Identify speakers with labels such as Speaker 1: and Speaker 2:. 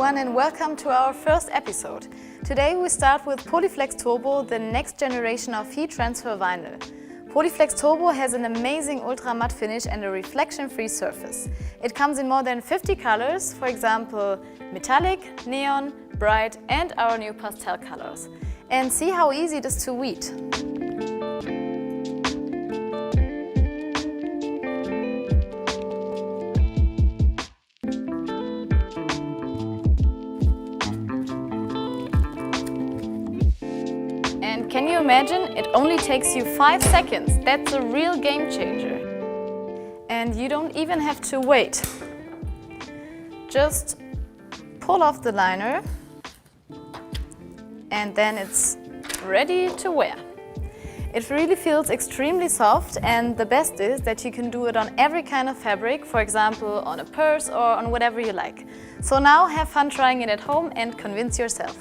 Speaker 1: everyone and welcome to our first episode. Today we start with Poli-Flex Turbo, the next generation of heat transfer vinyl. Poli-Flex Turbo has an amazing ultra matte finish and a reflection-free surface. It comes in more than 50 colors, for example metallic, neon, bright and our new pastel colors. And see how easy it is to weed. And can you imagine? It only takes you 5 seconds. That's a real game changer. And you don't even have to wait. Just pull off the liner and then it's ready to wear. It really feels extremely soft, and the best is that you can do it on every kind of fabric, for example on a purse or on whatever you like. So now have fun trying it at home and convince yourself.